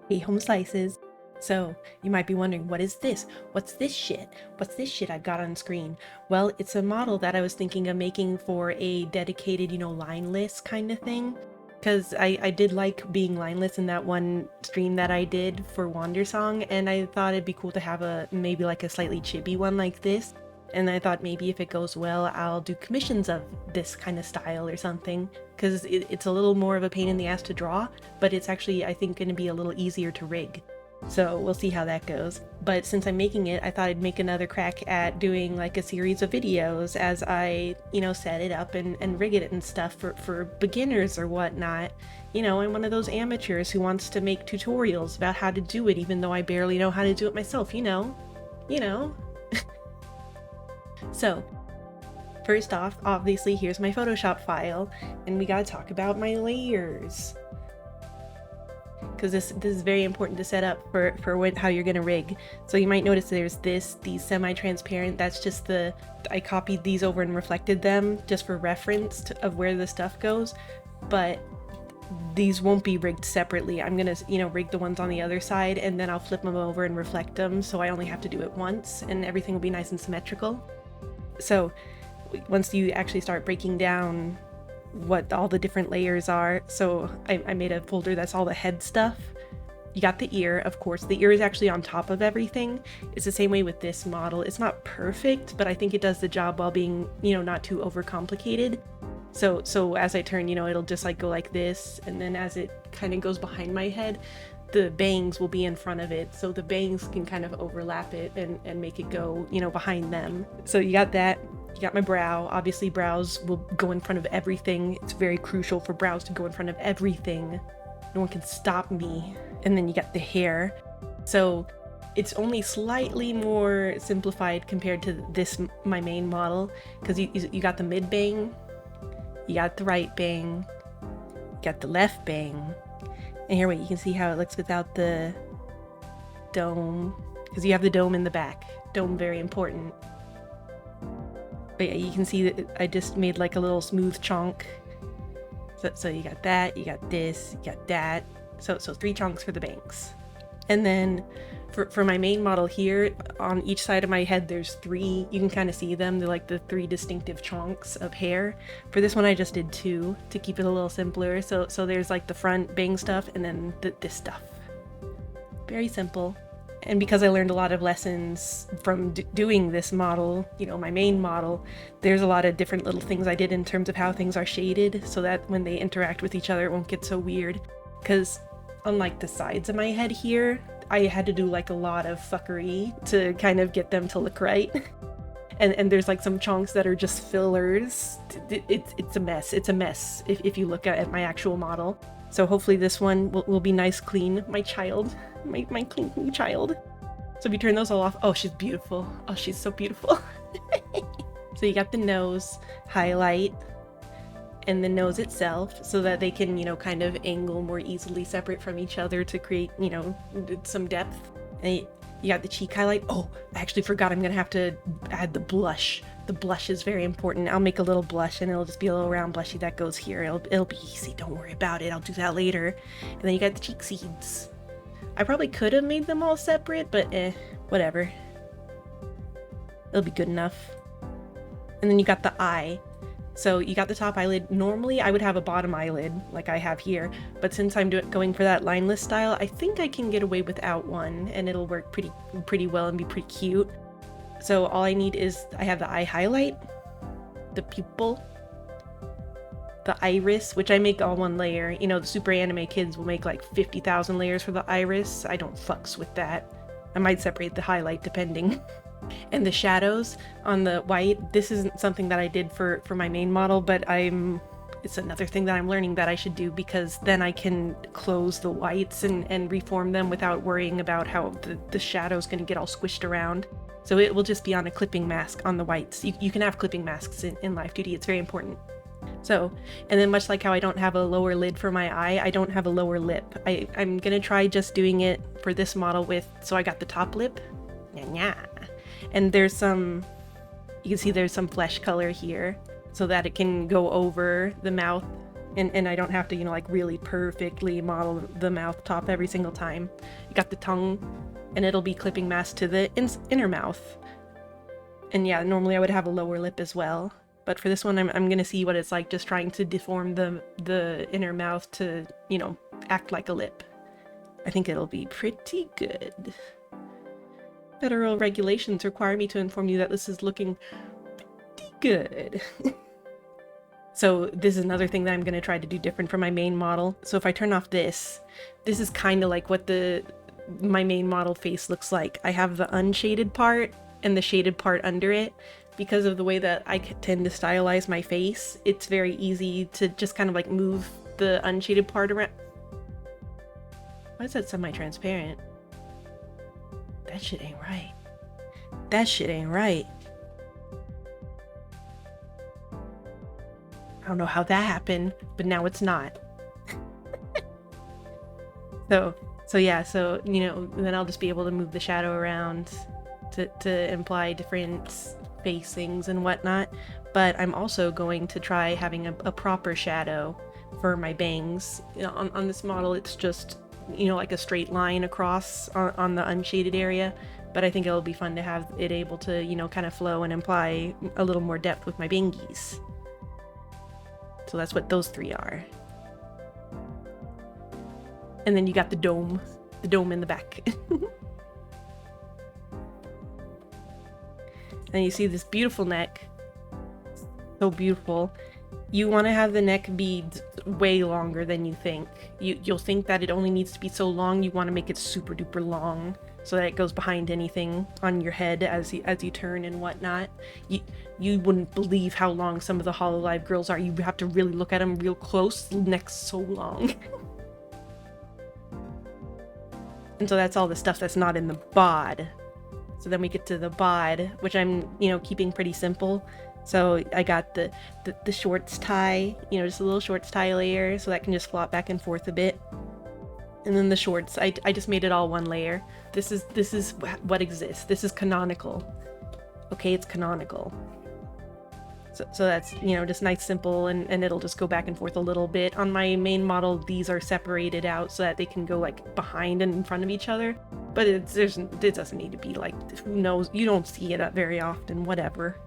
Hey, home slices. So, you might be wondering, what is this? What's this shit? What's this shit I've got on screen? Well, it's a model that I was thinking of making for a dedicated, lineless kind of thing. Because I did like being lineless in that one stream that I did for Wandersong, and I thought it'd be cool to have maybe like a slightly chibi one like this. And I thought maybe if it goes well, I'll do commissions of this kind of style or something, because it's a little more of a pain in the ass to draw, but it's actually, I think, going to be a little easier to rig. So we'll see how that goes. But since I'm making it, I thought I'd make another crack at doing like a series of videos as I, set it up and rig it and stuff for beginners or whatnot. I'm one of those amateurs who wants to make tutorials about how to do it, even though I barely know how to do it myself, you know. So, first off, obviously, here's my Photoshop file, and we gotta talk about my layers. Because this is very important to set up for how you're gonna rig. So you might notice there's these semi-transparent, that's just I copied these over and reflected them just for reference of where the stuff goes, but these won't be rigged separately. I'm gonna, rig the ones on the other side, and then I'll flip them over and reflect them, so I only have to do it once, and everything will be nice and symmetrical. So once you actually start breaking down what all the different layers are, so I made a folder that's all the head stuff. You got the ear, of course. The ear is actually on top of everything. It's the same way with this model. It's not perfect, but I think it does the job while being, not too overcomplicated. So as I turn, it'll just like go like this, and then as it kind of goes behind my head, the bangs will be in front of it, so the bangs can kind of overlap it and make it go, behind them. So you got that. You got my brow. Obviously, brows will go in front of everything. It's very crucial for brows to go in front of everything. No one can stop me. And then you got the hair. So it's only slightly more simplified compared to my main model, because you got the mid bang, you got the right bang, you got the left bang. And here, wait, you can see how it looks without the dome, because you have the dome in the back. Dome, very important. But yeah, you can see that I just made like a little smooth chunk. So you got that, you got this, you got that. So 3 chunks for the bangs. And then for my main model here, on each side of my head, there's 3. You can kind of see them. They're like the 3 distinctive chunks of hair. For this one, I just did 2 to keep it a little simpler. So there's like the front bang stuff and then this stuff. Very simple. And because I learned a lot of lessons from doing this model, my main model, there's a lot of different little things I did in terms of how things are shaded, so that when they interact with each other, it won't get so weird. Because unlike the sides of my head here, I had to do like a lot of fuckery to kind of get them to look right. And there's like some chunks that are just fillers. It's a mess. It's a mess if you look at my actual model. So hopefully this one will be nice, clean. My child, my clean child. So if you turn those all off, oh, she's beautiful. Oh, she's so beautiful. So you got the nose highlight and the nose itself, so that they can, kind of angle more easily separate from each other to create, some depth. And you got the cheek highlight. Oh, I actually forgot, I'm gonna have to add the blush. The blush is very important. I'll make a little blush, and it'll just be a little round blushy that goes here. It'll be easy, don't worry about it. I'll do that later. And then you got the cheek seeds. I probably could have made them all separate, but whatever. It'll be good enough. And then you got the eye. So you got the top eyelid. Normally I would have a bottom eyelid like I have here, but since I'm going for that lineless style, I think I can get away without one, and it'll work pretty well and be pretty cute. So all I need is, I have the eye highlight, the pupil, the iris, which I make all one layer. The super anime kids will make like 50,000 layers for the iris. I don't fucks with that. I might separate the highlight depending. And the shadows on the white, this isn't something that I did for my main model, but it's another thing that I'm learning that I should do, because then I can close the whites and reform them without worrying about how the shadow's going to get all squished around. So it will just be on a clipping mask on the whites. You can have clipping masks in Live2D, it's very important. So, and then much like how I don't have a lower lid for my eye, I don't have a lower lip. I'm gonna try just doing it for this model so I got the top lip. And there's you can see there's some flesh color here, so that it can go over the mouth And I don't have to, you know, like really perfectly model the mouth top every single time. You got the tongue, and it'll be clipping mask to the inner mouth. And yeah, normally I would have a lower lip as well. But for this one, I'm gonna see what it's like just trying to deform the inner mouth to, you know, act like a lip. I think it'll be pretty good. Federal regulations require me to inform you that this is looking pretty good. So this is another thing that I'm going to try to do different from my main model. So if I turn off this is kind of like what my main model face looks like. I have the unshaded part and the shaded part under it. Because of the way that I tend to stylize my face, it's very easy to just kind of like move the unshaded part around. Why is that semi-transparent? That shit ain't right. That shit ain't right. I don't know how that happened, but now it's not. So yeah, so, you know, then I'll just be able to move the shadow around to imply different facings and whatnot. But I'm also going to try having a proper shadow for my bangs. You know, on this model, it's just, you know, like a straight line across on the unshaded area. But I think it'll be fun to have it able to, you know, kind of flow and imply a little more depth with my bangies. So that's what those three are. And then you got the dome in the back. And you see this beautiful neck. So beautiful. You want to have the neck be way longer than you think. You'll think that it only needs to be so long. You want to make it super duper long so that it goes behind anything on your head as you turn and whatnot. You wouldn't believe how long some of the Hololive girls are. You have to really look at them real close. The neck's so long. And so that's all the stuff that's not in the bod. So then we get to the bod, which I'm, you know, keeping pretty simple. So I got the shorts tie, you know, just a little shorts tie layer so that can just flop back and forth a bit. And then the shorts, I just made it all one layer. This is what exists. This is canonical. Okay, it's canonical. So that's, you know, just nice, simple, and it'll just go back and forth a little bit. On my main model, these are separated out so that they can go like behind and in front of each other. But it doesn't need to be like, who knows? You don't see it very often, whatever.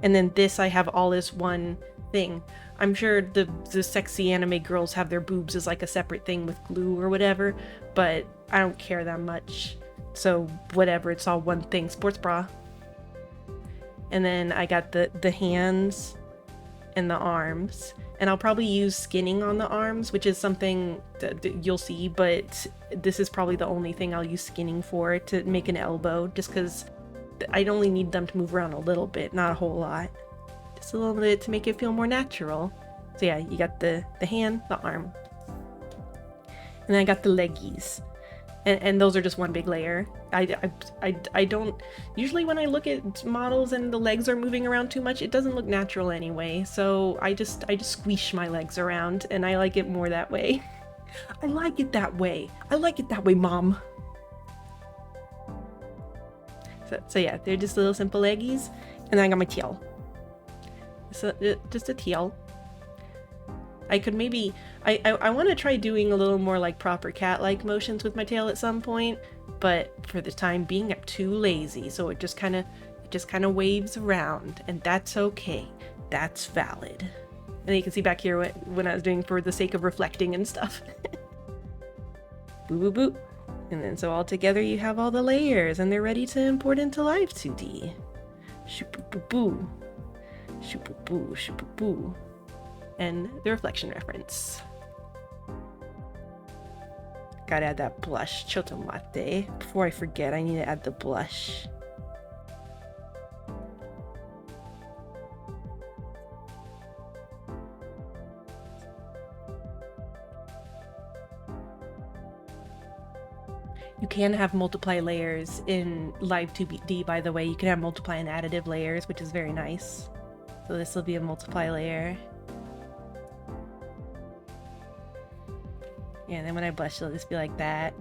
And then this, I have all as one thing. I'm sure the sexy anime girls have their boobs as like a separate thing with glue or whatever, but I don't care that much. So whatever, it's all one thing. Sports bra. And then I got the hands and the arms. And I'll probably use skinning on the arms, which is something that you'll see, but this is probably the only thing I'll use skinning for, to make an elbow, just because I'd only need them to move around a little bit, not a whole lot. Just a little bit to make it feel more natural. So yeah, you got the hand, the arm. And then I got the leggies. And those are just one big layer. I don't, usually when I look at models and the legs are moving around too much, it doesn't look natural anyway. So I just squish my legs around, and I like it more that way. I like it that way. I like it that way, Mom. So yeah, they're just little simple leggies. And then I got my tail. So just a tail. I could maybe, I want to try doing a little more like proper cat-like motions with my tail at some point, but for the time being, I'm too lazy, so it just kind of waves around, and that's okay. That's valid. And you can see back here when I was doing for the sake of reflecting and stuff. Boo boo boo. And then so all together you have all the layers, and they're ready to import into Live2D. Shoop boo boo. Shoop boo boo, shoop boo boo. And the reflection reference. Gotta add that blush, chotomate. Before I forget, I need to add the blush. You can have multiply layers in Live2D, by the way. You can have multiply and additive layers, which is very nice. So this will be a multiply layer. Yeah, and then when I blush, it'll just be like that.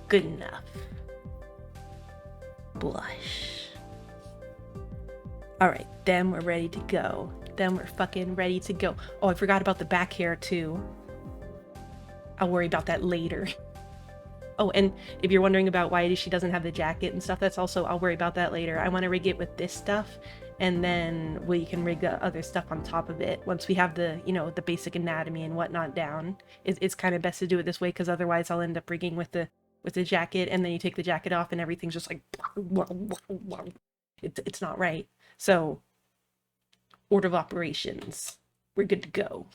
Good enough. Blush. All right, then we're ready to go. Then we're fucking ready to go. Oh, I forgot about the back hair too. I'll worry about that later. Oh, and if you're wondering about why she doesn't have the jacket and stuff, that's also, I'll worry about that later. I want to rig it with this stuff, and then we can rig the other stuff on top of it once we have the, you know, the basic anatomy and whatnot down. It's kind of best to do it this way, because otherwise I'll end up rigging with the jacket, and then you take the jacket off and everything's just like it's not right. So order of operations, we're good to go.